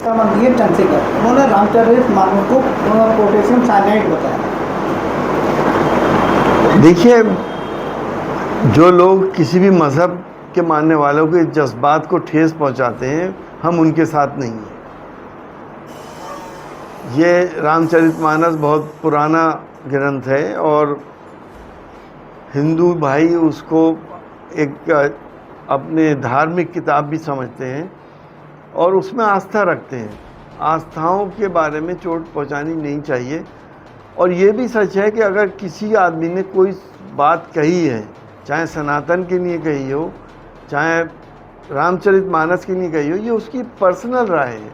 रक्षा मंत्री चंद्रशेखर, उन्होंने रामचरित मानस को पोटेशियम साइनाइड बताया। देखिए, जो लोग किसी भी मज़हब के मानने वालों के जज्बात को ठेस पहुंचाते हैं, हम उनके साथ नहीं हैं। ये रामचरितमानस बहुत पुराना ग्रंथ है और हिंदू भाई उसको एक अपने धार्मिक किताब भी समझते हैं और उसमें आस्था रखते हैं। आस्थाओं के बारे में चोट पहुंचानी नहीं चाहिए। और ये भी सच है कि अगर किसी आदमी ने कोई बात कही है, चाहे सनातन के लिए कही हो, चाहे रामचरितमानस के लिए कही हो, ये उसकी पर्सनल राय है।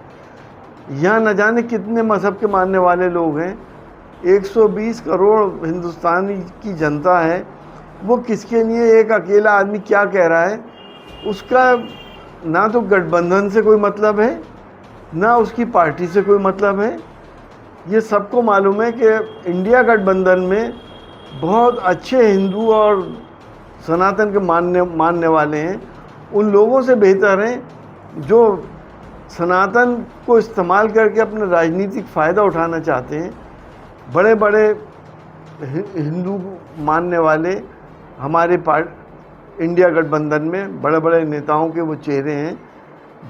यहाँ न जाने कितने मज़हब के मानने वाले लोग हैं, 120 करोड़ हिंदुस्तान की जनता है। वो किसके लिए एक अकेला आदमी क्या कह रहा है, उसका ना तो गठबंधन से कोई मतलब है, ना उसकी पार्टी से कोई मतलब है। ये सबको मालूम है कि इंडिया गठबंधन में बहुत अच्छे हिंदू और सनातन के मानने वाले हैं। उन लोगों से बेहतर हैं जो सनातन को इस्तेमाल करके अपना राजनीतिक फ़ायदा उठाना चाहते हैं। बड़े बड़े हिंदू मानने वाले हमारे इंडिया गठबंधन में बड़े बड़े नेताओं के वो चेहरे हैं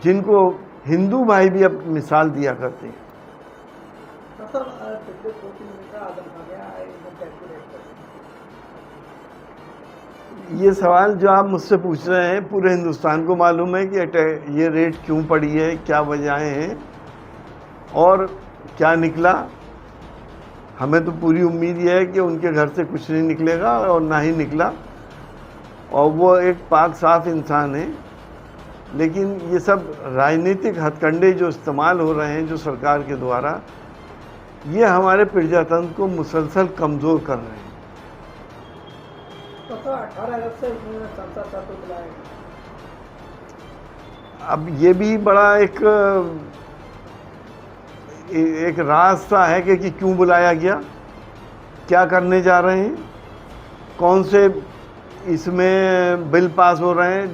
जिनको हिंदू भाई भी अब मिसाल दिया करते हैं। ये सवाल जो आप मुझसे पूछ रहे हैं, पूरे हिंदुस्तान को मालूम है कि ये रेट क्यों पड़ी है, क्या वजहें हैं और क्या निकला। हमें तो पूरी उम्मीद ये है कि उनके घर से कुछ नहीं निकलेगा और ना ही निकला, और वो एक पाक साफ इंसान है। लेकिन ये सब राजनीतिक हथकंडे जो इस्तेमाल हो रहे हैं जो सरकार के द्वारा, ये हमारे प्रजातंत्र को मुसलसल कमज़ोर कर रहे हैं। तो 18 अगस्त से संसद सत्र बुलाएगा। अब ये भी बड़ा एक रास्ता है कि क्यों बुलाया गया, क्या करने जा रहे हैं, कौन से इसमें बिल पास हो रहे हैं।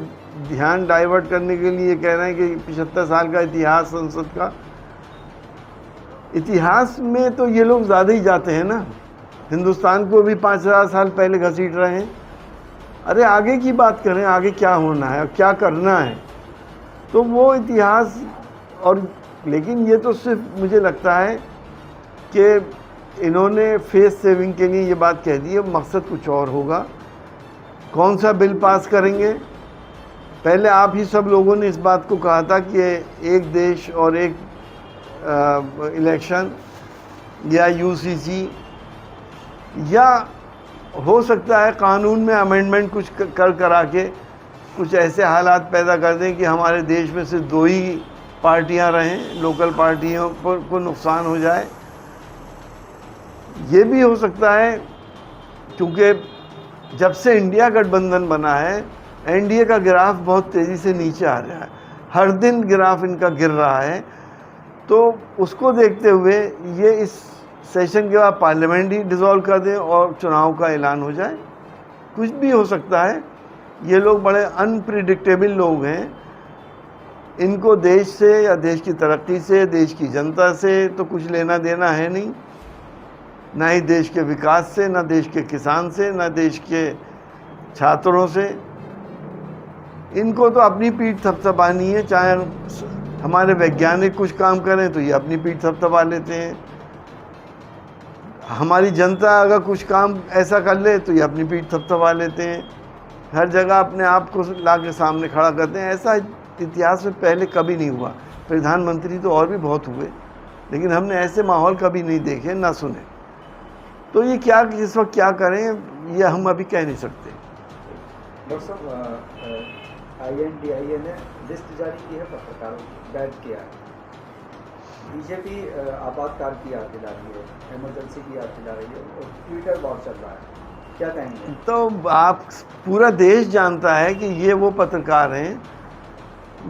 ध्यान डाइवर्ट करने के लिए कह रहे हैं कि 75 साल का इतिहास संसद का। इतिहास में तो ये लोग ज़्यादा ही जाते हैं ना, हिंदुस्तान को भी 5000 साल पहले घसीट रहे हैं। अरे आगे की बात करें, आगे क्या होना है और क्या करना है, तो वो इतिहास। और लेकिन ये तो सिर्फ मुझे लगता है कि इन्होंने फेस सेविंग के लिए ये बात कह दी है, मकसद कुछ और होगा। कौन सा बिल पास करेंगे, पहले आप ही सब लोगों ने इस बात को कहा था कि एक देश और एक इलेक्शन या यूसीसी, या हो सकता है कानून में अमेंडमेंट कुछ करा के कुछ ऐसे हालात पैदा कर दें कि हमारे देश में सिर्फ 2 ही पार्टियां रहें, लोकल पार्टियों को नुकसान हो जाए। ये भी हो सकता है, क्योंकि जब से इंडिया गठबंधन बना है, एनडीए का ग्राफ बहुत तेज़ी से नीचे आ रहा है, हर दिन ग्राफ इनका गिर रहा है। तो उसको देखते हुए ये इस सेशन के बाद पार्लियामेंट ही डिसॉल्व कर दें और चुनाव का ऐलान हो जाए। कुछ भी हो सकता है। ये लोग बड़े अनप्रिडिक्टेबल लोग हैं। इनको देश से या देश की तरक्की से, देश की जनता से तो कुछ लेना देना है नहीं, ना ही देश के विकास से, ना देश के किसान से, ना देश के छात्रों से। इनको तो अपनी पीठ थपथपानी है। चाहे हमारे वैज्ञानिक कुछ काम करें तो ये अपनी पीठ थपथपा लेते हैं, हमारी जनता अगर कुछ काम ऐसा कर ले तो ये अपनी पीठ थपथपा लेते हैं। हर जगह अपने आप को ला के सामने खड़ा करते हैं। ऐसा इतिहास में पहले कभी नहीं हुआ। प्रधानमंत्री तो और भी बहुत हुए, लेकिन हमने ऐसे माहौल कभी नहीं देखे, ना सुने। तो ये क्या इस वक्त क्या करें, ये हम अभी कह नहीं सकते। डॉक्टर साहब, INDIA ने लिस्ट जारी की है, पत्रकारों बैन किया है। बीजेपी आपातकाल की याद दिला रही है, इमरजेंसी की याद दिला रही है, और ट्विटर बहुत चल रहा है, क्या कहेंगे? तो आप, पूरा देश जानता है कि ये वो पत्रकार हैं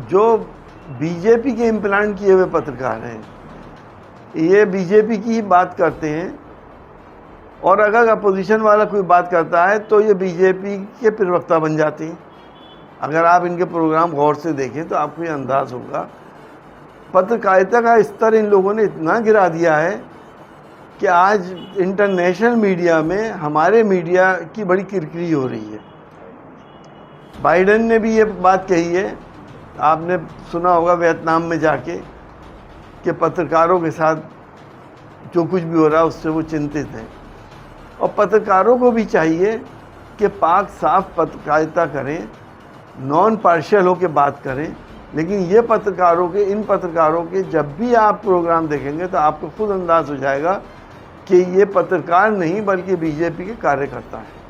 जो बीजेपी के इम्प्लांट किए हुए पत्रकार हैं। ये बीजेपी की ही बात करते हैं, और अगर अपोजिशन वाला कोई बात करता है तो ये बीजेपी के प्रवक्ता बन जाते हैं। अगर आप इनके प्रोग्राम गौर से देखें तो आपको ये अंदाज़ होगा पत्रकारिता का स्तर इन लोगों ने इतना गिरा दिया है कि आज इंटरनेशनल मीडिया में हमारे मीडिया की बड़ी किरकिरी हो रही है। बाइडेन ने भी ये बात कही है, आपने सुना होगा वियतनाम में जाके, कि पत्रकारों के साथ जो कुछ भी हो रहा है उससे वो चिंतित हैं। और पत्रकारों को भी चाहिए कि पाक साफ पत्रकारिता करें, नॉन पार्शियल होकर बात करें। लेकिन इन पत्रकारों के जब भी आप प्रोग्राम देखेंगे तो आपको खुद अंदाज हो जाएगा कि ये पत्रकार नहीं बल्कि बीजेपी के कार्यकर्ता हैं।